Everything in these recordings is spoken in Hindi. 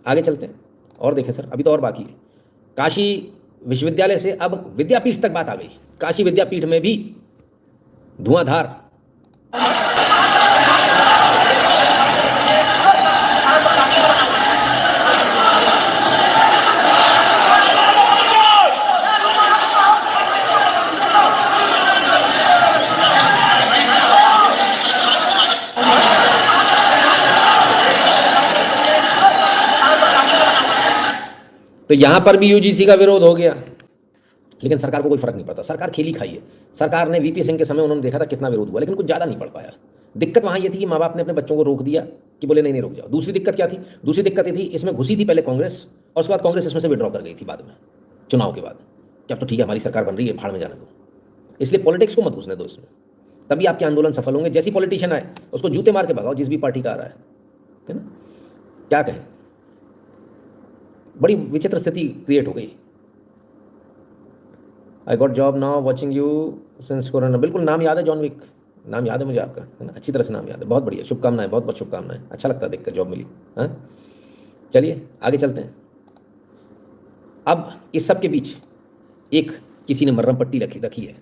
आगे चलते हैं और देखें सर, अभी तो और बाकी है। काशी विश्वविद्यालय से अब विद्यापीठ तक बात आ गई। काशी विद्यापीठ में भी धुआंधार तो यहां पर भी यूजीसी का विरोध हो गया, लेकिन सरकार को कोई फर्क नहीं पड़ता। सरकार खेली खाई है। सरकार ने वीपी सिंह के समय उन्होंने देखा था कितना विरोध हुआ, लेकिन कुछ ज़्यादा नहीं पड़ पाया। दिक्कत वहाँ ये थी कि माँ बाप ने अपने बच्चों को रोक दिया कि बोले नहीं नहीं रुक जाओ। दूसरी दिक्कत क्या थी? दूसरी दिक्कत ये थी, इसमें घुसी थी पहले कांग्रेस और उसके बाद कांग्रेस इसमें से विड्रॉ कर गई थी बाद में, चुनाव के बाद, कि अब तो ठीक है हमारी सरकार बन रही है, भाड़ में जाने दो। इसलिए पॉलिटिक्स को मत घुसने दो इसमें, तभी आपके आंदोलन सफल होंगे। जैसी पॉलिटिशियन आए उसको जूते मार के भगाओ, जिस भी पार्टी का आ रहा है ना। क्या कहें, बड़ी विचित्र स्थिति क्रिएट हो गई। I got job now watching you since corona. बिल्कुल, नाम याद है जॉन विक, नाम याद है मुझे आपका, है ना, अच्छी तरह से नाम याद है। बहुत बढ़िया, शुभकामनाएं, बहुत बहुत शुभकामनाएं। अच्छा लगता है देखकर जॉब मिली। हाँ चलिए आगे चलते हैं। अब इस सब के बीच एक किसी ने मर्रम पट्टी रखी है।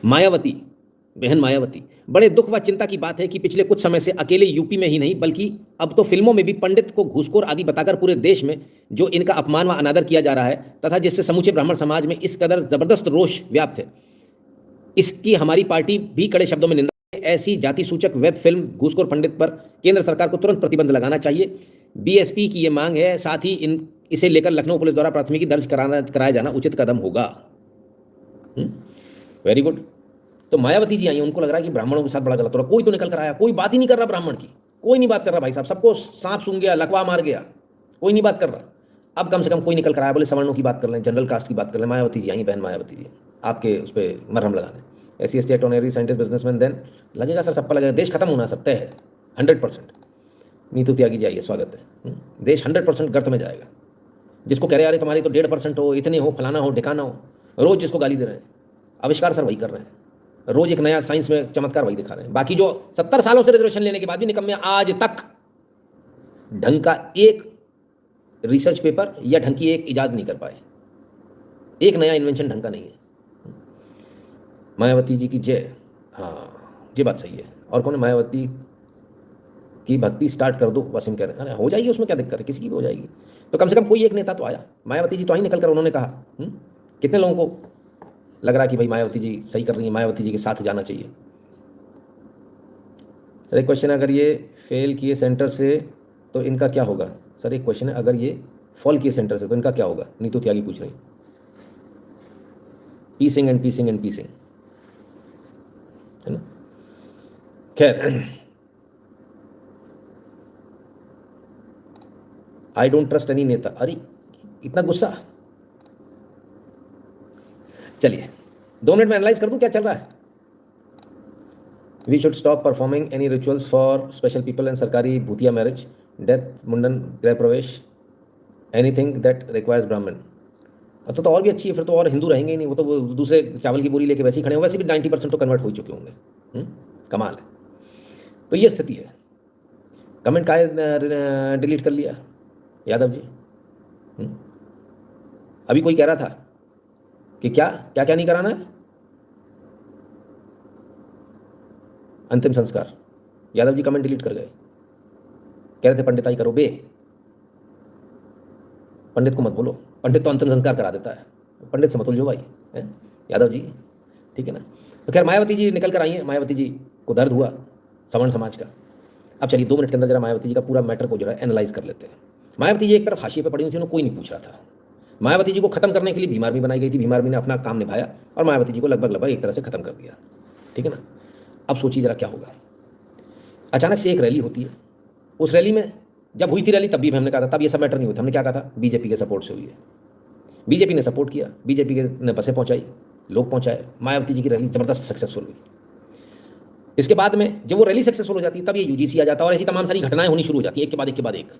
मायावती, बहन मायावती, बड़े दुख व चिंता की बात है कि पिछले कुछ समय से अकेले यूपी में ही नहीं बल्कि अब तो फिल्मों में भी पंडित को घूसखोर आदि बताकर पूरे देश में जो इनका अपमान व अनादर किया जा रहा है तथा जिससे समूचे ब्राह्मण समाज में इस कदर जबरदस्त रोष व्याप्त है, इसकी हमारी पार्टी भी कड़े शब्दों में निंदा। ऐसी जाति सूचक वेब फिल्म घूसखोर पंडित पर केंद्र सरकार को तुरंत प्रतिबंध लगाना चाहिए। बीएसपी की ये मांग है। साथ ही इसे लेकर लखनऊ पुलिस द्वारा प्राथमिकी दर्ज कराया जाना उचित कदम होगा। Very good. तो मायावती जी आई, उनको लग रहा है कि ब्राह्मणों के साथ बड़ा गलत हो रहा। कोई तो निकल कर आया, कोई बात ही नहीं कर रहा ब्राह्मण की, कोई नहीं बात कर रहा भाई साहब, सबको सांप सूंघ गया, लकवा मार गया, कोई नहीं बात कर रहा। अब कम से कम कोई निकल कर आया, बोले सवर्णों की बात कर लें, जनरल कास्ट की बात कर लें। मायावती जी आई, बहन मायावती जी, आपके उस पर मरहम लगाने। SC ST ऑनरी साइंटिस्ट बिजनेसमैन, देन लगेगा सर, सबका लगेगा। देश खत्म होना सब तय है 100%। नीतू त्यागी जी आइए, स्वागत है। देश 100% गर्त में जाएगा। जिसको कह रहे अरे तुम्हारी तो 1.5% हो, इतने हो, फलाना हो, ढिकाना हो, रोज जिसको गाली दे रहे हैं, आविष्कार सर वही कर रहे हैं, रोज एक नया साइंस में चमत्कार वही दिखा रहे हैं। बाकी जो 70 सालों से रिजर्वेशन लेने के बाद भी निकम्मे आज तक ढंग का एक रिसर्च पेपर या ढंग की एक इजाद नहीं कर पाए, एक नया इन्वेंशन ढंग का नहीं है। मायावती जी की जय। हाँ ये बात सही है। और कौन है? मायावती की भक्ति स्टार्ट कर दो, वसीम कह रहे हैं। अरे हो जाएगी, उसमें क्या दिक्कत है, किसी की भी हो जाएगी। तो कम से कम कोई एक नेता तो आया। मायावती जी तो आई निकल कर, उन्होंने कहा। कितने लोगों को लग रहा है कि भाई मायावती जी सही कर रही है, मायावती जी के साथ जाना चाहिए। सर एक क्वेश्चन है, अगर ये फेल किए सेंटर से तो इनका क्या होगा? सर एक क्वेश्चन है, अगर ये फॉल किए सेंटर से तो इनका क्या होगा? नीतू त्यागी पूछ रही। पीसिंग एंड पीसिंग एंड पीसिंग, है ना। खैर, आई डोंट ट्रस्ट एनी नेता। अरे इतना गुस्सा। चलिए 2 मिनट में एनालाइज कर दूं क्या चल रहा है। We should stop performing any rituals for special people and सरकारी भूतिया मैरिज, डेथ, मुंडन, गृह प्रवेश, एनीथिंग दैट रिक्वायर्स ब्राह्मण। तो और भी अच्छी है, फिर तो और हिंदू रहेंगे ही नहीं, वो तो दूसरे चावल की बोरी लेके वैसे ही खड़े हो। वैसे भी 90% तो कन्वर्ट हो चुके होंगे। कमाल है। तो ये स्थिति है। कमेंट का डिलीट कर लिया यादव जी। अभी कोई कह रहा था कि क्या क्या क्या नहीं कराना है, अंतिम संस्कार। यादव जी कमेंट डिलीट कर गए, कह रहे थे पंडिताई करो बे। पंडित को मत बोलो, पंडित तो अंतिम संस्कार करा देता है, पंडित से मत उलझो भाई, है यादव जी, ठीक है ना। तो खैर मायावती जी निकल कर आई हैं। मायावती जी को दर्द हुआ सवर्ण समाज का। अब चलिए 2 मिनट के अंदर जरा मायावती जी का पूरा मैटर को जो है एनालाइज कर लेते हैं। मायावती जी एक तरफ हाशिए पे पड़ी हुई थी, उन्हें कोई नहीं पूछ रहा था। मायावती जी को खत्म करने के लिए भीम आर्मी बनाई गई थी। भीम आर्मी ने अपना काम निभाया और मायावती जी को लगभग एक तरह से खत्म कर दिया, ठीक है ना। अब सोचिए जरा क्या होगा। अचानक से एक रैली होती है। उस रैली में जब हुई थी रैली तब भी हमने कहा था, तब ये सब मैटर नहीं हुआ था। हमने क्या कहा था? बीजेपी के सपोर्ट से हुई है। बीजेपी ने सपोर्ट किया, बीजेपी ने बसें पहुंचाई, लोग पहुंचाए, मायावती जी की रैली जबरदस्त सक्सेसफुल हुई। इसके बाद में जब वो रैली सक्सेसफुल हो जाती है तब ये यूजीसी आ जाता है और ऐसी तमाम सारी घटनाएं होनी शुरू हो जाती है, एक के बाद एक के बाद एक।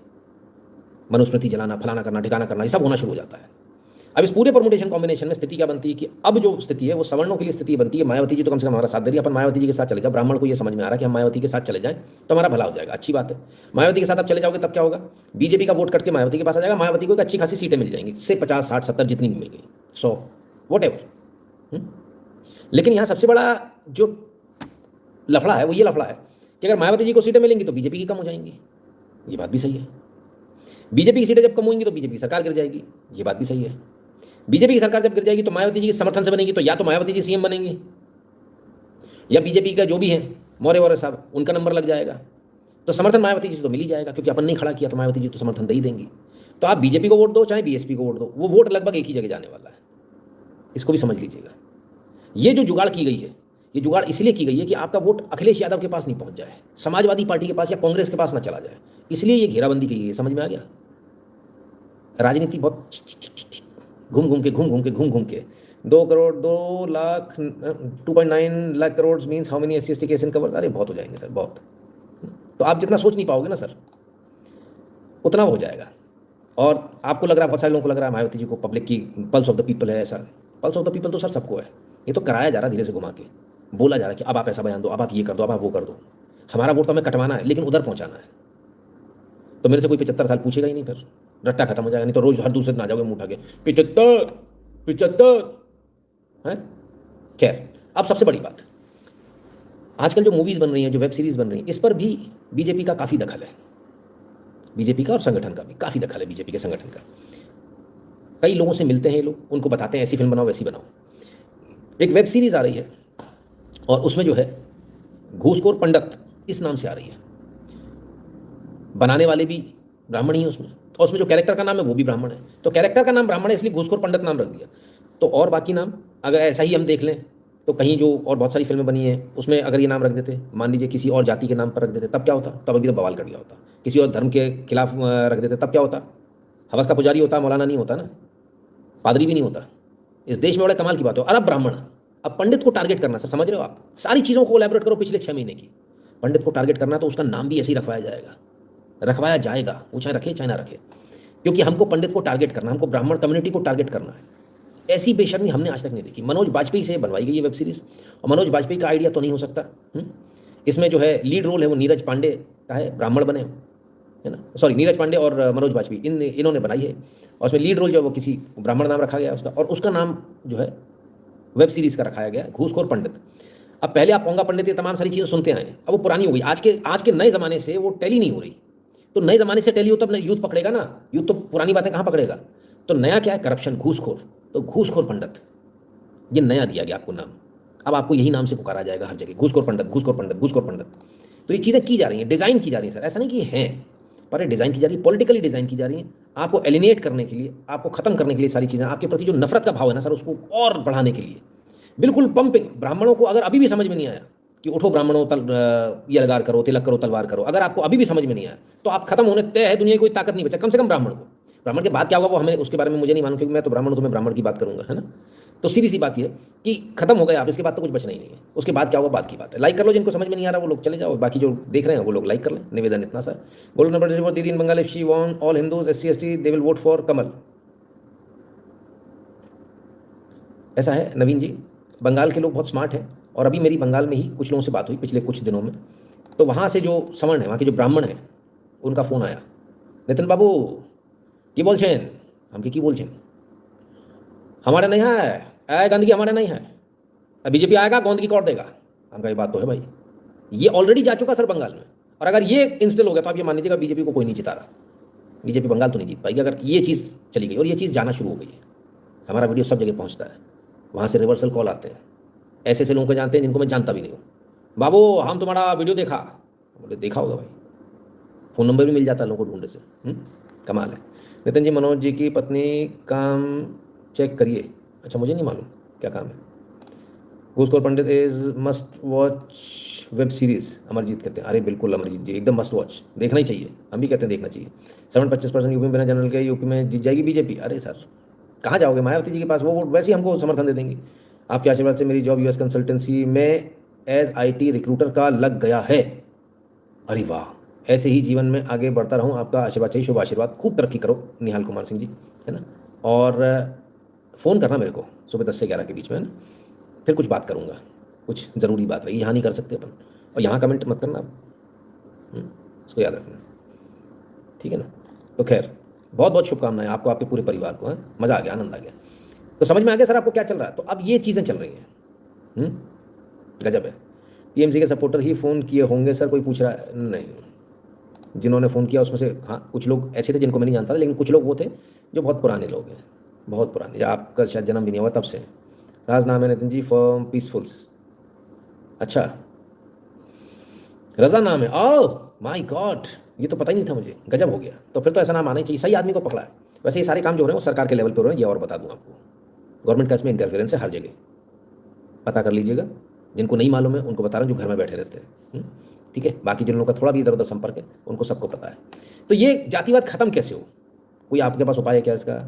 मनुस्मृति जलाना, फलाना करना, ठिकाना करना, ये सब होना शुरू हो जाता है। अब इस पूरे परमुटेशन कॉम्बिनेशन में स्थिति क्या बनती है कि अब जो स्थिति है वो सवर्णों के लिए स्थिति बनती है। मायावती जी तो कम से कम हमारा साथ दे रही है, अपन मायावती जी के साथ चले जाओ। ब्राह्मण को ये समझ में आ रहा है कि हम मायावती के साथ चले जाएं तो हमारा भला हो जाएगा, अच्छी बात है। मायावती के साथ आप चले जाओगे तब क्या होगा, बीजेपी का वोट कट के मायावती के पास आ जाएगा, मायावती को एक अच्छी खासी सीटें मिल जाएंगी, से 50 60 70 जितनी भी मिल गई, 100 वॉट एवर। लेकिन यहाँ सबसे बड़ा जो लफड़ा है वो ये लफड़ा है कि अगर मायावती जी को सीटें मिलेंगी तो बीजेपी की कम हो जाएंगी, ये बात भी सही है। बीजेपी की सीटें जब कम होंगी तो बीजेपी की सरकार गिर जाएगी, ये बात भी सही है। बीजेपी की सरकार जब गिर जाएगी तो मायावती जी के समर्थन से बनेगी, तो या तो मायावती जी सीएम बनेंगे या बीजेपी का जो भी है मौर्य साहब उनका नंबर लग जाएगा। तो समर्थन मायावती जी से तो मिल ही जाएगा, क्योंकि अपन नहीं खड़ा किया तो मायावती जी तो समर्थन दे ही देंगी। तो आप बीजेपी को वोट दो चाहे बीएसपी को वोट दो, वो वोट लगभग एक ही जगह जाने वाला है, इसको भी समझ लीजिएगा। ये जो जुगाड़ की गई है, ये जुगाड़ इसलिए की गई है कि आपका वोट अखिलेश यादव के पास नहीं पहुंच जाए, समाजवादी पार्टी के पास या कांग्रेस के पास ना चला जाए, इसलिए ये घेराबंदी की गई है। समझ में आ गया? राजनीति बहुत घूम घूम के 2 crore 2 lakh 2.9 lakh crore means how many SC/ST case in cover, अरे बहुत हो जाएंगे सर, बहुत। तो आप जितना सोच नहीं पाओगे ना सर, उतना हो जाएगा। और आपको लग रहा है, बहुत सारे लोगों को लग रहा है मायावती जी को पब्लिक की पल्स ऑफ द पीपल है, ऐसा पल्स ऑफ द पीपल तो सर सबको है, ये तो कराया जा रहा है धीरे से घुमा के, बोला जा रहा है कि अब आप ऐसा बयान दो, अब आप ये कर दो, अब आप वो कर दो। हमारा वोट तो हमें कटवाना है लेकिन उधर पहुंचाना है। तो मेरे से कोई 75 साल पूछेगा ही नहीं, फिर रट्टा खत्म हो जाएगा। नहीं तो रोज हर दूसरे दिन आ जाओगे मुंह उठा के 75 75 है। खैर, अब सबसे बड़ी बात, आजकल जो मूवीज बन रही हैं, जो वेब सीरीज बन रही हैं, इस पर भी बीजेपी का काफ़ी दखल है, बीजेपी का और संगठन का भी काफ़ी दखल है, बीजेपी के संगठन का। कई लोगों से मिलते हैं ये लोग, उनको बताते हैं ऐसी फिल्म बनाओ वैसी बनाओ। एक वेब सीरीज आ रही है और उसमें जो है घूसखोर पंडित इस नाम से आ रही है, बनाने वाले भी ब्राह्मण ही हैं उसमें, और उसमें जो कैरेक्टर का नाम है वो भी ब्राह्मण है। तो कैरेक्टर का नाम ब्राह्मण है इसलिए घूसखोर पंडित नाम रख दिया। तो और बाकी नाम अगर ऐसा ही हम देख लें तो कहीं जो और बहुत सारी फिल्में बनी हैं उसमें अगर ये नाम रख देते, मान लीजिए किसी और जाति के नाम पर रख देते, तब क्या होता? तब अभी तो बवाल कर गया होता। किसी और धर्म के खिलाफ रख देते, तब क्या होता? हवस का पुजारी होता, मौलाना नहीं होता ना, पादरी भी नहीं होता। इस देश में बड़े कमाल की बात हो, अरब ब्राह्मण। अब पंडित को टारगेट करना सर, समझ रहे हो आप? सारी चीज़ों को एलैबोरेट करो पिछले 6 महीने की, पंडित को टारगेट करना तो उसका नाम भी ऐसे ही रखवाया जाएगा, वो चाहे रखे चाहे ना रखे, क्योंकि हमको पंडित को टारगेट करना, हमको ब्राह्मण कम्युनिटी को टारगेट करना है। ऐसी बेशर्मी हमने आज तक नहीं देखी। मनोज बाजपेयी से बनवाई गई ये वेब सीरीज, और मनोज बाजपेयी का आइडिया तो नहीं हो सकता। इसमें जो है लीड रोल है वो नीरज पांडे का है, ब्राह्मण बने, है ना, सॉरी नीरज पांडे और मनोज बाजपेयी इन्होंने बनाई है, और उसमें लीड रोल जो है वो किसी ब्राह्मण नाम रखा गया उसका, और उसका नाम जो है वेब सीरीज़ का रखाया गया घूसखोर पंडित। अब पहले आप पोंगा पंडित ये तमाम सारी चीज़ें सुनते आए, अब वो पुरानी हो गई, आज के नए ज़माने से वो टैली नहीं हो रही। तो नए ज़माने से टैली हो तब यूथ पकड़ेगा ना, यूथ तो पुरानी बातें कहाँ पकड़ेगा। तो नया क्या है? करप्शन, घूसखोर। तो घूसखोर पंडित ये नया दिया गया आपको नाम, अब आपको यही नाम से पुकारा जाएगा हर जगह, घूसखोर पंडित, घूसखोर पंडित, घूसखोर पंडित। तो ये चीज़ें की जा रही हैं, डिज़ाइन की जा रही हैं सर, ऐसा नहीं कि हैं, पर ये डिज़ाइन की जा रही है, पॉलिटिकली डिज़ाइन की जा रही है, आपको एलिनेट करने के लिए, आपको खत्म करने के लिए, सारी चीज़ें आपके प्रति जो नफरत का भाव है ना सर उसको और बढ़ाने के लिए, बिल्कुल पंपिंग। ब्राह्मणों को अगर अभी भी समझ में नहीं आया कि उठो ब्राह्मणों ये लगार करो, तिलक करो, तलवार करो, अगर आपको अभी भी समझ में नहीं आया तो आप खत्म होने तय है, दुनिया की कोई ताकत नहीं बचा, कम से कम ब्राह्मण को। ब्राह्मण के बाद क्या होगा वो हमें उसके बारे में मुझे नहीं मालूम, क्योंकि मैं तो ब्राह्मण हूं, तो मैं ब्राह्मण की बात करूंगा, है ना। तो सीधी सी बात ये कि खत्म हो गए आप, इसके बाद तो कुछ बचना ही नहीं है। उसके बाद क्या होगा बात की बात है। लाइक कर लो, जिनको समझ में नहीं आ रहा वो लोग चले जाओ, बाकी जो देख रहे हैं वो लोग लाइक कर लें। निवेदन इतना सा। गोल्ड नंबर फॉर दीदी in Bengal, if she want all Hindus SC/ST they will vote for kamal. ऐसा है नवीन जी, बंगाल के लोग बहुत स्मार्ट हैं, और अभी मेरी बंगाल में ही कुछ लोगों से बात हुई पिछले कुछ दिनों में, तो वहाँ से जो सवर्ण है, वहाँ के जो ब्राह्मण हैं, उनका फ़ोन आया, नितिन बाबू की बोल छेन, हम की बोल छेन, हमारे नहीं है गंदगी, हमारे नहीं है, बीजेपी आएगा गंदगी कौट देगा। हमका ये बात तो है भाई, ये ऑलरेडी जा चुका सर बंगाल में, और अगर ये इंस्टॉल हो गया तो आप ये मान लीजिएगा बीजेपी को कोई नहीं जिता रहा, बीजेपी बंगाल तो नहीं जीत पाएगी अगर ये चीज़ चली गई, और ये चीज़ जाना शुरू हो गई है। हमारा वीडियो सब जगह पहुँचता है, वहाँ से रिवर्सल कॉल आते हैं, ऐसे ऐसे लोगों को जानते हैं जिनको मैं जानता भी नहीं हूँ। बाबू हम तुम्हारा वीडियो देखा, बोले देखा होगा भाई, फ़ोन नंबर भी मिल जाता है लोगों को ढूंढने से। कमाल है। नितिन जी मनोज जी की पत्नी काम चेक करिए। अच्छा मुझे नहीं मालूम क्या काम है। Ghooskhor Pandit is must watch web series, Amarjeet कहते हैं। अरे बिल्कुल अमरजीत जी, एकदम मस्ट वॉच, देखना ही चाहिए, हम भी कहते हैं देखना चाहिए। 25% यूपी में बिना जनरल के यूपी में जीत जाएगी बीजेपी। अरे सर कहाँ जाओगे, मायावती जी के पास, वो वोट वैसे ही हमको समर्थन दे देंगी। आपके आशीर्वाद से मेरी जॉब US कंसल्टेंसी में एज IT रिक्रूटर का लग गया है। अरे वाह, ऐसे ही जीवन में आगे बढ़ता रहूं, आपका आशीर्वाद चाहिए, शुभ आशीर्वाद, खूब तरक्की करो निहाल कुमार सिंह जी, है ना। और फ़ोन करना मेरे को सुबह 10 से 11 के बीच में, है ना, फिर कुछ बात करूँगा, कुछ ज़रूरी बात रही, यहाँ नहीं कर सकते अपन, और यहाँ कमेंट मत करना, इसको याद रखना, ठीक है ना। तो खैर बहुत बहुत शुभकामनाएं आपको, आपके पूरे परिवार को, है, मज़ा आ गया, आनंद आ गया। तो समझ में आ गया सर आपको क्या चल रहा है। तो अब ये चीज़ें चल रही हैं, गजब है। टीएमसी के सपोर्टर ही फ़ोन किए होंगे सर, कोई पूछ रहा है, नहीं, जिन्होंने फ़ोन किया उसमें से हाँ कुछ लोग ऐसे थे जिनको मैं नहीं जानता था, लेकिन कुछ लोग वो थे जो बहुत पुराने लोग हैं, बहुत पुराने, जब आपका शायद जन्म भी नहीं हुआ तब से। राज नाम है नितिन जी फ्रॉम पीसफुल्स, अच्छा रज़ा नाम है, ओह माय गॉड, ये तो पता ही नहीं था मुझे, गजब हो गया। तो फिर तो ऐसा नाम आना ही चाहिए, सही आदमी को पकड़ा है। वैसे ये सारे काम जो हो रहे हैं वो सरकार के लेवल पर हो रहे हैं, ये और बता दूँ आपको, गवर्नमेंट का इसमें इंटरफेरेंस है हर जगह, पता कर लीजिएगा। जिनको नहीं मालूम है उनको बता रहा हूँ, जो घर में बैठे रहते हैं, ठीक है। बाकी जिन लोगों का थोड़ा भी इधर उधर संपर्क है उनको सबको पता है। तो ये जातिवाद खत्म कैसे हो, कोई आपके पास उपाय है क्या इसका?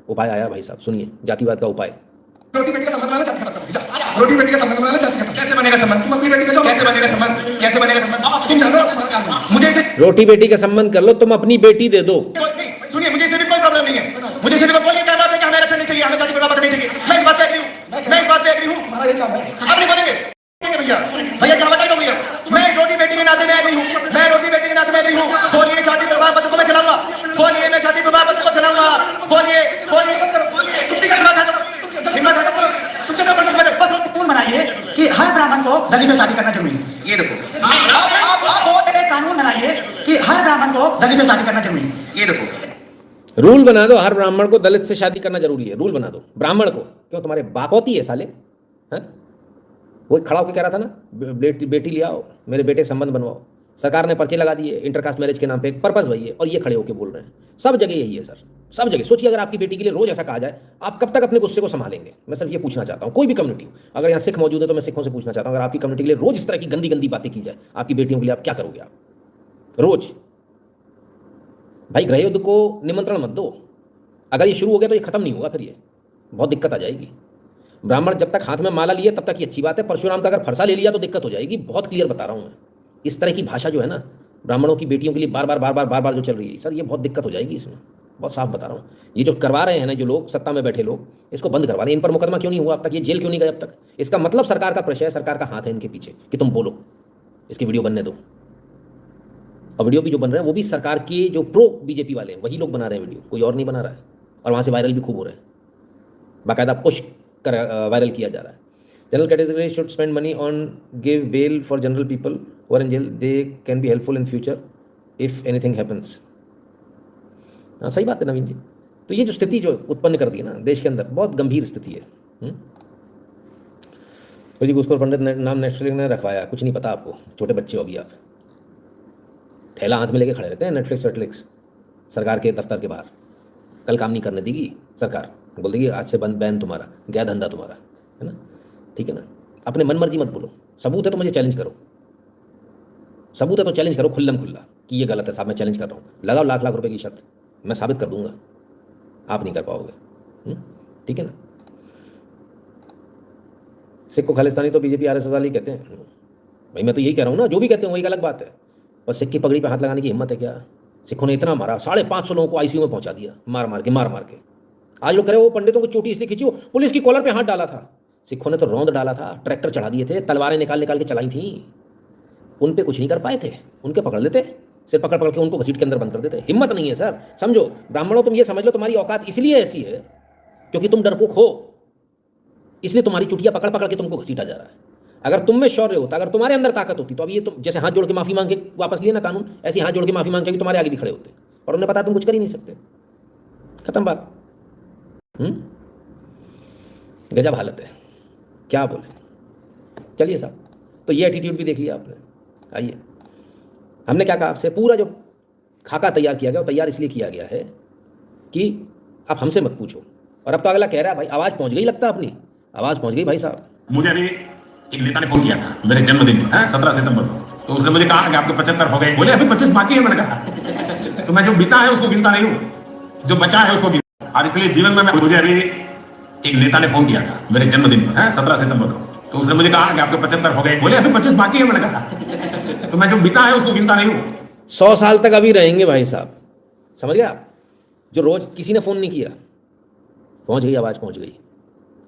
उपाय आया भाई साहब, सुनिए जातिवाद का उपाय। रोटी बेटी का संबंध बनाना जाति खत्म, रोटी बेटी का संबंध बनाना जाति खत्म। कैसे बनेगा संबंध? तुम अपनी बेटी का जो कैसे बनेगा संबंध, कैसे बनेगा संबंध तुम जानो, तुम्हारा काम है। मुझे इसे रोटी बेटी का संबंध कर लो, तुम अपनी बेटी दे दो। सुनिए, मुझे इससे भी कोई प्रॉब्लम नहीं है, मुझे इससे भी कोई कहना है कि हमें आरक्षण नहीं चाहिए, हमें जाति प्रमाण पत्र नहीं चाहिए, मैं इस बात पे एग्री हूं, मैं इस बात पे एग्री हूं। हमारा ये काम है, आप नहीं बोलेंगे भैया, भैया क्या बताएगा भैया, मैं इस रोटी बेटी के नाते में एग्री हूं, मैं रोटी बेटी के नाते में एग्री हूं। बोलिए जाति प्रमाण पत्र को मैं चलाऊंगा, बोलिए मैं जाति प्रमाण पत्र को चलाऊंगा, बोलिए बोलिए तुम हिम्मत है तो हिम्मत है तो तुम चलो बस पूर्ण बनाइए कि हर ब्राह्मण को दलित से शादी करना जरूरी है। ये देखो आप एक कानून बनाइए कि हर ब्राह्मण को दलित से शादी करना जरूरी है। ये देखो रूल बना दो, हर ब्राह्मण को दलित से शादी करना जरूरी है, रूल बना दो। ब्राह्मण को क्यों, तुम्हारे बाप होती है साले, हैं? वो खड़ा होकर कह रहा था ना, बेटी ले आओ, मेरे बेटे संबंध बनवाओ। सरकार ने पर्चे लगा दिए इंटरकास्ट मैरिज के नाम पे, पर्पस वही है, और ये खड़े होकर बोल रहे हैं। सब जगह यही है सर, सब जगह। सोचिए अगर आपकी बेटी के लिए रोज ऐसा कहा जाए, आप कब तक अपने गुस्से को संभालेंगे? मैं सिर्फ ये पूछना चाहता हूँ, कोई भी कम्युनिटी हो, अगर यहाँ सिख मौजूद है तो मैं सिखों से पूछना चाहता हूँ, अगर आपकी कम्युनिटी के लिए रोज इस तरह की गंदी गंदी बातें की जाए आपकी बेटियों के लिए, आप क्या करोगे? आप रोज भाई गृह युद्ध को निमंत्रण मत दो। अगर ये शुरू हो गया तो ये खत्म नहीं होगा, फिर ये बहुत दिक्कत आ जाएगी। ब्राह्मण जब तक हाथ में माला लिए तब तक ये अच्छी बात है, परशुराम का अगर फरसा ले लिया तो दिक्कत हो जाएगी। बहुत क्लियर बता रहा हूँ मैं। इस तरह की भाषा जो है ना ब्राह्मणों की बेटियों के लिए बार बार जो चल रही है सर, ये बहुत दिक्कत हो जाएगी इसमें, बहुत साफ बता रहा हूँ। ये जो करवा रहे हैं ना जो लोग सत्ता में बैठे लोग, इसको बंद करवा रहे हैं। इन पर मुकदमा क्यों नहीं हुआ अब तक, ये जेल क्यों नहीं गए अब तक? इसका मतलब सरकार का प्रेशर है, सरकार का हाथ है इनके पीछे कि तुम बोलो, इसकी वीडियो बनने दो। और वीडियो भी जो बन रहे हैं वो भी सरकार के जो प्रो बीजेपी वाले हैं वही लोग बना रहे हैं वीडियो, कोई और नहीं बना रहा है। और वहाँ से वायरल भी खूब हो रहे हैं, बाकायदा पुश कर वायरल किया जा रहा है। General category should spend money on give bail for general people who are in jail, they can be helpful in future if anything happens. हाँ सही बात है नवीन जी। तो ये जो स्थिति जो उत्पन्न कर दी है ना देश के अंदर, बहुत गंभीर स्थिति है। तो जी घूसखोर पंडित नाम नेटफ्लिक्स ने रखवाया, कुछ नहीं पता आपको, छोटे बच्चे हो अभी आप। थैला हाथ में लेके खड़े रहते हैं नेटफ्लिक्स सरकार के दफ्तर के बाहर। कल काम नहीं करने देगी सरकार, बोल देगी आज से बंद, बैन तुम्हारा, गया धंधा तुम्हारा, है ना, ठीक है ना। अपने मन मर्जी मत बोलो, सबूत है तो मुझे चैलेंज करो, सबूत है तो चैलेंज करो खुल्लम खुल्ला कि ये गलत है साहब, मैं चैलेंज कर रहा हूँ। लगाओ लाख लाख रुपए की शर्त, मैं साबित कर दूंगा, आप नहीं कर पाओगे, ठीक है ना। सिख को खालिस्तानी तो बीजेपी आरएसएस वाले कहते हैं भाई, मैं तो यही कह रहा हूँ ना, जो भी कहते हैं वही अलग बात है। पर सिख की पगड़ी पे हाथ लगाने की हिम्मत है क्या? सिखों ने इतना मारा, 550 लोगों को आईसीयू में पहुंचा दिया, मार मार के। आज लोग कह रहे वो पंडितों को चोटी इसलिए खींची, पुलिस की कॉलर पे हाथ डाला था। सिखों ने तो रौंद डाला था, ट्रैक्टर चढ़ा दिए थे, तलवारें निकाल के चलाई थी, उन पे कुछ नहीं कर पाए थे, उनके पकड़ लेते, सिर पकड़ के उनको घसीट के अंदर बंद कर देते। हिम्मत नहीं है सर, समझो ब्राह्मणों, तुम ये समझ लो तुम्हारी औकात इसलिए ऐसी है क्योंकि तुम डरपोक हो, इसलिए तुम्हारी चुटिया पकड़ के तुमको घसीटा जा रहा है। अगर तुम में शौर्य होता, अगर तुम्हारे अंदर ताकत होती, तो अब ये तुम जैसे हाथ जोड़ के माफी मांग के वापस लिए ना कानून, ऐसे हाथ जोड़ के माफी मांग के भी तुम्हारे आगे भी खड़े होते, और उन्हें पता तुम कुछ कर ही नहीं सकते। खत्म बात। गजब हालत है, क्या बोले। चलिए साहब, तो ये एटीट्यूड भी देख लिया आपने। आइए, हमने क्या कहा आपसे, पूरा जो खाका तैयार किया गया वो तैयार इसलिए किया गया है कि आप हमसे मत पूछो। और अब तो अगला कह रहा है भाई आवाज़ पहुंच गई, लगता है अपनी आवाज़ पहुंच गई भाई साहब। मुझे अभी एक नेता ने फोन किया था मेरे जन्मदिन पर, 17 सितंबर को। तो उसने मुझे कहा कि आपके 75 हो गए। बोले अभी 25 बाकी है। मैंने कहा तो मैं जो बीता है उसको गिनता नहीं हूँ, जो बचा है उसको गिनता। और इसलिए जीवन में मुझे अभी एक नेता ने फोन किया था मेरे जन्मदिन पर, 17 सितंबर को। तो उसने मुझे कहा कि आपके 75 हो गए। बोले अभी 25 बाकी है। मैंने कहा तो मैं जो बीता है उसको गिनता नहीं हूँ। 100 साल तक अभी रहेंगे भाई साहब, समझ गया? जो रोज किसी ने फोन नहीं किया, पहुंच गई, आवाज़ पहुंच गई,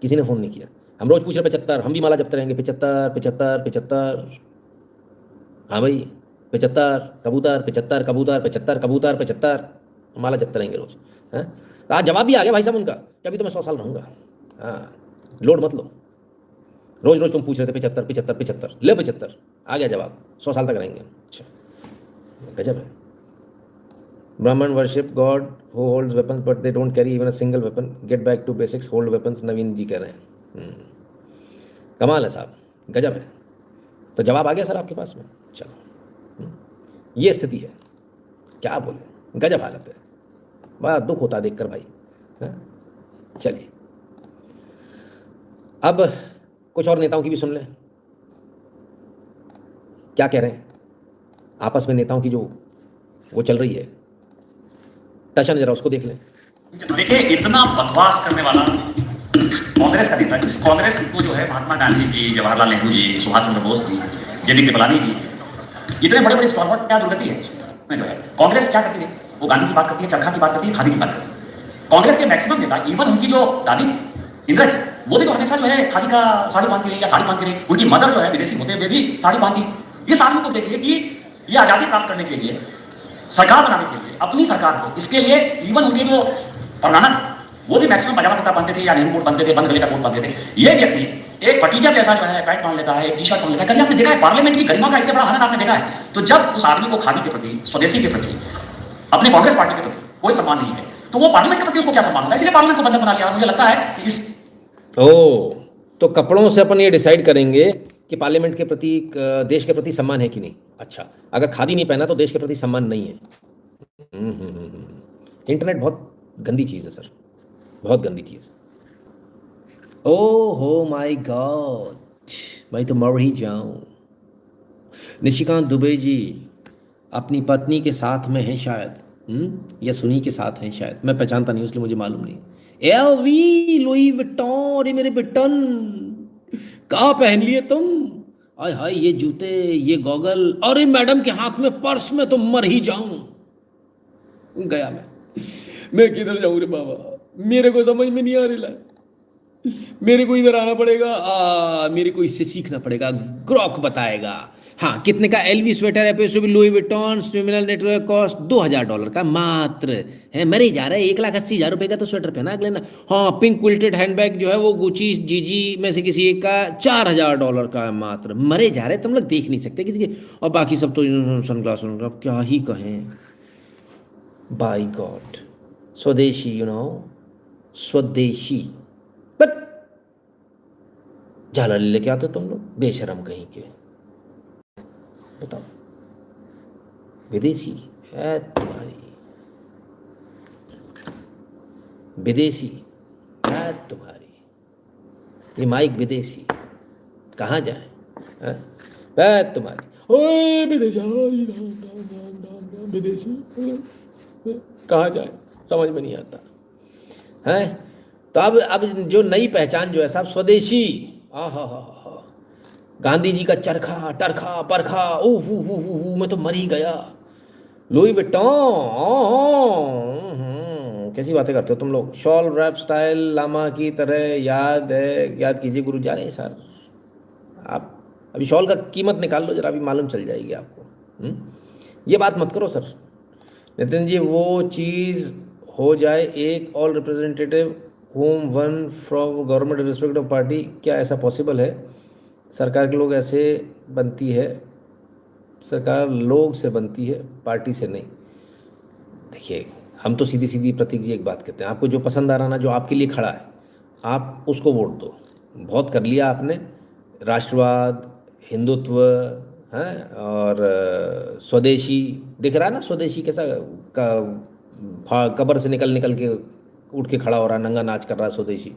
किसी ने फ़ोन नहीं किया। हम रोज़ पूछ रहे 75, हम भी माला जपते रहेंगे 75 75 75। हाँ भाई 75 कबूतर 75 कबूतर 75 कबूतर 75, माला जपते रहेंगे रोज़। हैं तो आज जवाब भी आ गया भाई साहब उनका कि अभी तो मैं 100 साल रहूँगा। हाँ लोड मत लो, रोज़ रोज़ तुम पूछ रहे थे 75 75 75, ले 75 आ गया जवाब, 100 साल तक रहेंगे। अच्छा गजब है। Brahmin worship god who holds weapons but they don't carry even a single weapon, get back to basics, hold weapons, Naveen ji कह रहे हैं। कमाल है साहब, गजब है। तो जवाब आ गया सर आपके पास में। चलो ये स्थिति है, क्या बोले, गजब हालत है, बड़ा दुख होता है देखकर भाई। चलिए अब कुछ और नेताओं की भी सुन लें, क्या कह रहे हैं आपस में नेताओं की जो वो चल रही है टशन, जरा उसको देख लें। देखिए इतना बकवास करने वाला कांग्रेस का नेता, जिस कांग्रेस को जो है महात्मा गांधी जी, जवाहरलाल नेहरू जी, सुभाष चंद्र बोस जी, जेबी कृपलानी जी, इतने बड़े बड़े स्टॉलवर्ड, क्या दुर्गति है जो है। कांग्रेस क्या करती है, वो गांधी की बात करती है, चरखा की बात करती है, खादी की बात करती है। कांग्रेस के मैक्सिमम नेता, इवन उनकी जो दादी थी इंदिरा जी, वो भी तो हमेशा जो है खादी का साड़ी पहनती रही या साड़ी पहनती रही। उनकी मदर जो है विदेशी होते हुए भी साड़ी पहनती। इस आदमी को देखिए कि ये आजादी प्राप्त करने के लिए, सरकार बनाने के लिए, अपनी सरकार को, इसके लिए इवन उनके जो परनाना थे वो भी मैक्सिमम पजामा कुर्ता पहनते थे या नेहरू कोट पहनते थे, बंद गले का कोट पहनते थे। ये व्यक्ति एक पटीजा जैसा जो है पैंट पहन लेता है, एक टी शर्ट पहन लेता है। कभी आपने देखा है पार्लियामेंट की गरिमा का इससे बड़ा हनन आपने देखा है? तो जब उस आदमी को खादी के प्रति, स्वदेशी के प्रति, अपने कांग्रेस पार्टी के प्रति कोई सम्मान नहीं है, तो वो पार्लियामेंट के प्रति उसको क्या सम्मान होगा? इसलिए पार्लियामेंट को बंधन बना लिया। मुझे लगता है कि इस तो कपड़ों से अपन ये डिसाइड करेंगे कि पार्लियामेंट के प्रति, देश के प्रति सम्मान है कि नहीं। अच्छा, अगर खादी नहीं पहना तो देश के प्रति सम्मान नहीं है। इंटरनेट बहुत गंदी चीज़ है सर, बहुत गंदी चीज़। ओह हो माय गॉड, मैं तो मर ही जाऊं। निशिकांत दुबे जी अपनी पत्नी के साथ में हैं शायद, या सुनी के साथ हैं शायद, मैं पहचानता नहीं इसलिए मुझे मालूम नहीं। एलवी, लुई विटॉन, अरे मेरे बिटन कहाँ पहन लिए तुम? आय हाय ये जूते, ये गॉगल, अरे मैडम के हाथ में पर्स में तो मर ही जाऊं। गया मैं किधर जाऊं रे बाबा, मेरे को समझ में नहीं आ रहा, मेरे को इधर आना पड़ेगा, मेरे को इससे सीखना पड़ेगा। ग्रॉक बताएगा हाँ कितने का एलवी स्वेटर है, लुई विटॉन स्विमिनल नेटवर्क कॉस्ट $2000 का मात्र है। मरे जा रहा है, 1,80,000 रुपये का तो स्वेटर पहना अगले ना। हाँ पिंक क्विल्टेड हैंडबैग जो है वो गुची जीजी में से किसी एक का $4,000 का है मात्र। मरे जा रहे, तुम लोग देख नहीं सकते किसी के, और बाकी सब तो सनग्लास, अब क्या ही कहें। बाय गॉड, स्वदेशी, स्वदेशी, बट झाला लेके आते तुम लोग, बेशरम कहीं के। बताओ, विदेशी है तुम्हारी, विदेशी है तुम्हारी, ये माइक विदेशी, कहाँ जाए है तुम्हारी। ओए विदेशी, विदेशी कहाँ जाए, समझ में नहीं आता है। तो अब जो नई पहचान जो है साहब, स्वदेशी। हा गांधी जी का चरखा टरखा परखा, ओह मैं तो मर ही गया। लुई विटॉन, कैसी बातें करते हो तुम लोग। शॉल रैप स्टाइल लामा की तरह, याद कीजिए गुरु जा रहे हैं सर। आप अभी शॉल का कीमत निकाल लो जरा, अभी मालूम चल जाएगी आपको। ये बात मत करो सर नितिन जी, वो चीज़ हो जाए एक all representative home one from government respect of party, क्या ऐसा पॉसिबल है? सरकार के लोग ऐसे बनती है, सरकार लोग से बनती है, पार्टी से नहीं। देखिए हम तो सीधी सीधी प्रतीक जी एक बात कहते हैं, आपको जो पसंद आ रहा ना, जो आपके लिए खड़ा है, आप उसको वोट दो। बहुत कर लिया आपने, राष्ट्रवाद, हिंदुत्व हैं और स्वदेशी, दिख रहा है ना स्वदेशी कैसा कब्र से निकल के उठ के खड़ा हो रहा है, नंगा नाच कर रहा है स्वदेशी।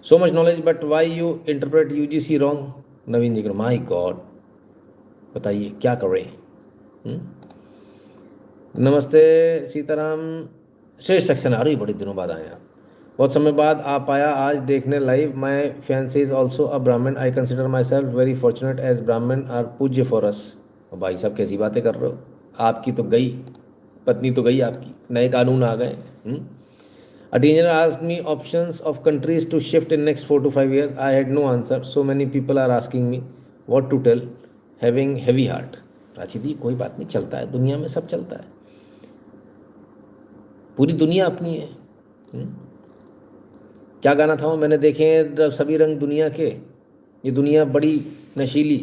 So much knowledge but why you interpret UGC wrong. Naveen ji, my god, बताइए क्या कर रहे हैं। नमस्ते सीताराम, श्रेष्ठ सेक्शन, आ रही बड़े दिनों बाद आए आप, बहुत समय बाद आप आया आज देखने live. My fancy is also a Brahmin, I consider myself very fortunate as Brahmin are pujya for us. भाई साहब कैसी बातें कर रहे हो, आपकी तो गई, पत्नी तो गई आपकी, नए कानून आ गए। A teenager asked me options of countries to shift in next 4 to 5 years. I had no answer. So many people are asking me what to tell, having heavy heart. Prachi दी कोई बात नहीं, चलता है दुनिया में, सब चलता है, पूरी दुनिया अपनी है। क्या गाना था वो, मैंने देखे सभी रंग दुनिया के, ये दुनिया बड़ी नशीली,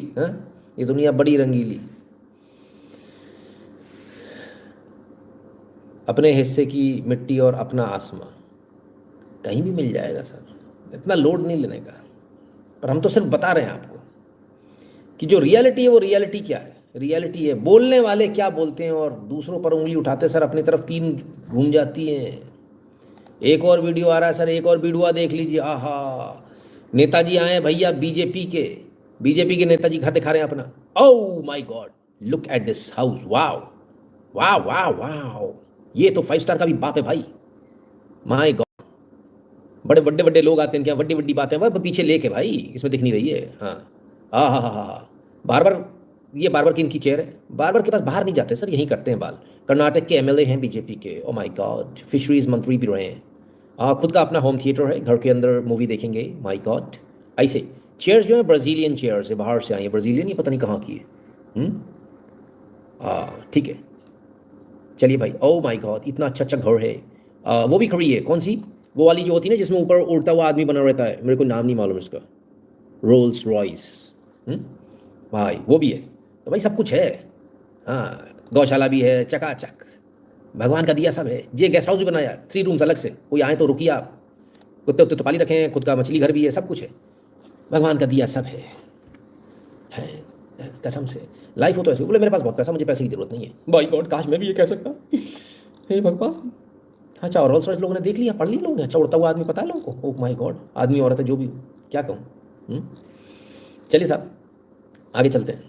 ये दुनिया बड़ी रंगीली, अपने हिस्से की मिट्टी और अपना आसमां, कहीं भी मिल जाएगा सर, इतना लोड नहीं लेने का। पर हम तो सिर्फ बता रहे हैं आपको कि जो रियलिटी है वो रियलिटी क्या है। रियलिटी है बोलने वाले क्या बोलते हैं और दूसरों पर उंगली उठाते सर अपनी तरफ 3 घूम जाती हैं। एक और वीडियो आ रहा है सर, एक और वीडियो देख लीजिए। आहा, नेताजी आए भैया, बीजेपी के नेताजी घर दिखा रहे हैं अपना। Oh my God, look at this house, wow wow wow wow, ये तो 5 स्टार का भी बाप है भाई, माय गॉड। बड़े बड़े बड़े लोग आते हैं क्या, बड़ी बड़ी बातें भाई पीछे लेके, भाई इसमें दिख नहीं रही है। हाँ हाँ, बार की इनकी चेयर है, बार के पास बाहर नहीं जाते सर, यहीं करते हैं बाल। कर्नाटक के एमएलए हैं बीजेपी के, ओ माय गॉड, फिशरीज मंत्री भी रहे हैं, खुद का अपना होम थिएटर है, घर के अंदर मूवी देखेंगे, माय गॉड। ऐसे चेयर्स जो है ब्राज़ीलियन चेयर्स है, बाहर से आई है ब्राज़ीलियन, ये पता नहीं कहाँ की है। ठीक है, चलिए भाई। ओ माय गॉड, इतना अच्छा घर है। वो भी खड़ी है, कौन सी, वो वाली जो होती है ना जिसमें ऊपर उड़ता हुआ आदमी बना रहता है, मेरे को नाम नहीं मालूम इसका, रोल्स रॉयस, भाई वो भी है। तो भाई सब कुछ है, हाँ, गौशाला भी है, चकाचक, भगवान का दिया सब है। जे गेस्ट हाउस भी बनाया, 3 रूम्स अलग से, कोई आए तो रुकिए आप, कुत्ते उत्ते तो पाली रखे हैं, खुद का मछली घर भी है, सब कुछ है, भगवान का दिया सब है कसम से। लाइफ हो तो ऐसे, बोले मेरे पास बहुत पैसा, मुझे पैसे की जरूरत नहीं है। बाई गॉड, काश मैं भी ये कह सकता, हे भगवान। अच्छा, और रोल्स रॉयस लोगों ने देख लिया, पढ़ लिया लोगों ने, अच्छा उड़ता हुआ आदमी पता है लोगों को, ओह माय गॉड, आदमी औरत है जो भी, क्या कहूँ। चलिए साहब आगे चलते हैं।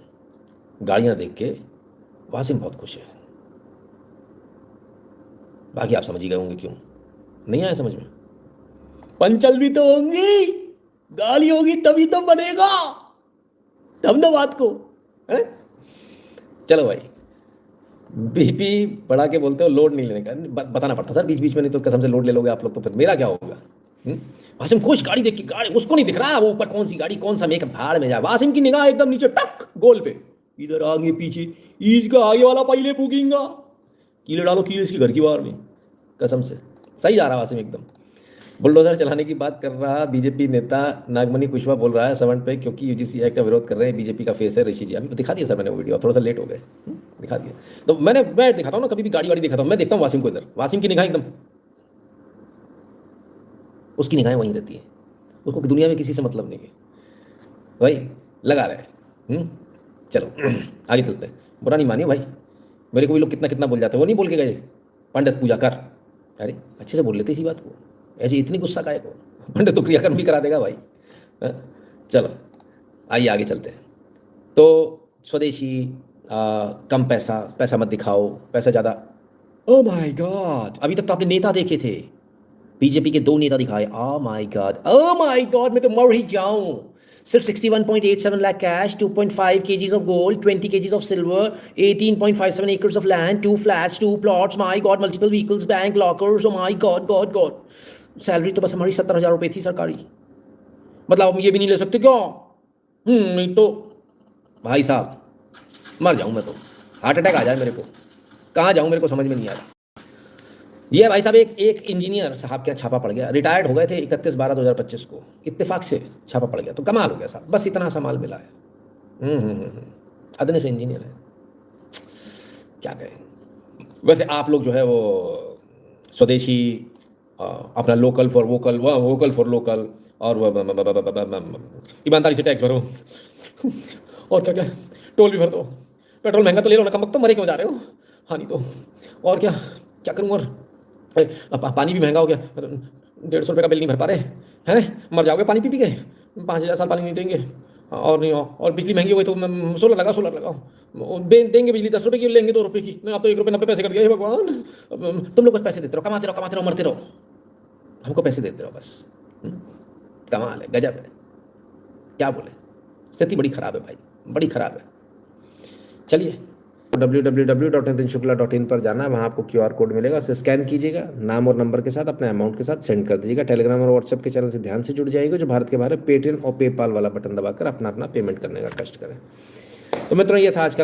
गाड़ियाँ देख के वासिम बहुत खुश है, बाकी आप समझ ही गए होंगे क्यों। नहीं आया समझ में, पंचल भी तो होंगी, गाली होगी तभी तो बनेगा, तब ना बात को है? चलो भाई, बीपी बढ़ा के बोलते हो, लोड नहीं लेने का, बताना पड़ता सर बीच बीच में, नहीं तो कसम से लोड ले लोगे आप लोग तो फिर मेरा क्या होगा। वासिम खुश, गाड़ी देख के, गाड़ी उसको नहीं दिख रहा वो ऊपर कौन सी गाड़ी, कौन सा मेकअप, भाड़ में जा। वासिम की निगाह एकदम नीचे, टक गोल पे, इधर आगे पीछे, ईज का आगे वाला पहले पूछेगा, कीले डालो, कीले इसकी घर की बाहर में, कसम से सही जा रहा वासिम एकदम। बुलडोजर चलाने की बात कर रहा बीजेपी नेता नागमणि कुशवाहा बोल रहा है सवंत पे, क्योंकि यूजीसी एक्ट का विरोध कर रहे हैं, बीजेपी का फेस है ऋषि जी। अभी दिखा दिया सर मैंने वो वीडियो, थोड़ा सा लेट हो गए, दिखा दिया। तो मैं दिखाता हूँ ना, कभी भी गाड़ी वाड़ी दिखाता हूँ, मैं देखता हूँ वासिम को, इधर वासिम की निगाह एकदम, उसकी निगाहें वहीं रहती है, उसको दुनिया में किसी से मतलब नहीं है, भाई लगा रहे हैं। चलो आगे चलते हैं, बुरा नहीं मानिए भाई, मेरे को भी लोग कितना कितना बोल जाते हैं, वो नहीं बोल के गए पंडित पूजा कर, अरे अच्छे से बोल लेते इसी बात को, ऐसे इतनी गुस्सा काहे को, पंडित तो क्रियाकर्म भी करा देगा भाई। चलो आइए आगे चलते हैं। तो स्वदेशी, कम पैसा मत दिखाओ, पैसा ज़्यादा, ओह माय गॉड, अभी तक तो आपने नेता देखे थे, बीजेपी के 2 नेता दिखाए, ओह माय गॉड, मैं तो मर ही जाऊं। सिर्फ 61.87 lakh cash, 2.5 kgs of gold, 20 kgs of silver, 18.57 acres of land, 2 flats, 2 plots, my god, multiple vehicles, bank lockers, oh my god। Salary तो बस हमारी 70,000 रुपये थी सरकारी, मतलब हम ये भी नहीं ले सकते क्या? नहीं तो भाई साहब मर जाऊं मैं तो, हार्ट अटैक आ जाए मेरे को, कहाँ जाऊं मेरे को समझ में नहीं आ रहा। ये भाई साहब एक इंजीनियर साहब क्या छापा पड़ गया, रिटायर्ड हो गए थे 31/12/2025 को, इत्तेफाक से छापा पड़ गया, तो कमाल हो गया साहब, बस इतना सा माल मिला है। अदने से इंजीनियर है, क्या कहें। वैसे आप लोग जो है वो स्वदेशी, अपना local for vocal, vocal for local, और ईमानदारी से टैक्स भरो, और क्या क्या टोल भी भर दो, पेट्रोल महंगा तो ले लो ना, कम वक्त तो मरे क्यों जा रहे हो, हाँ नहीं तो, और क्या क्या करूँ, और पानी भी महंगा हो गया, 150 रुपये का बिल नहीं भर पा रहे हैं, मर जाओगे पानी पी के, 5000 साल पानी नहीं देंगे, और नहीं और बिजली महंगी हो गई तो सोलर लगाओ, देंगे बिजली 10 रुपये की, लेंगे 2 रुपये की, नहीं आप तो 1 रुपये 90 पैसे कर दिया, भगवान तुम लोग बस पैसे देते रहो, कमाते रहो मरते रहो, हमको पैसे देते रहो बस। कमाल है, गजब है, क्या बोले, स्थिति बड़ी खराब है भाई, बड़ी खराब है। चलिए www.nitinshukla.in पर जाना है, वहाँ आपको QR कोड मिलेगा, उसे स्कैन कीजिएगा, नाम और नंबर के साथ अपने अमाउंट के साथ सेंड कर दीजिएगा। टेलीग्राम और व्हाट्सएप के चैनल से ध्यान से जुड़ जाइएगा, जो भारत के बाहर है। पेटीएम और पेपाल वाला बटन दबाकर अपना पेमेंट करने का कष्ट करें। तो मित्रों, ये था आज का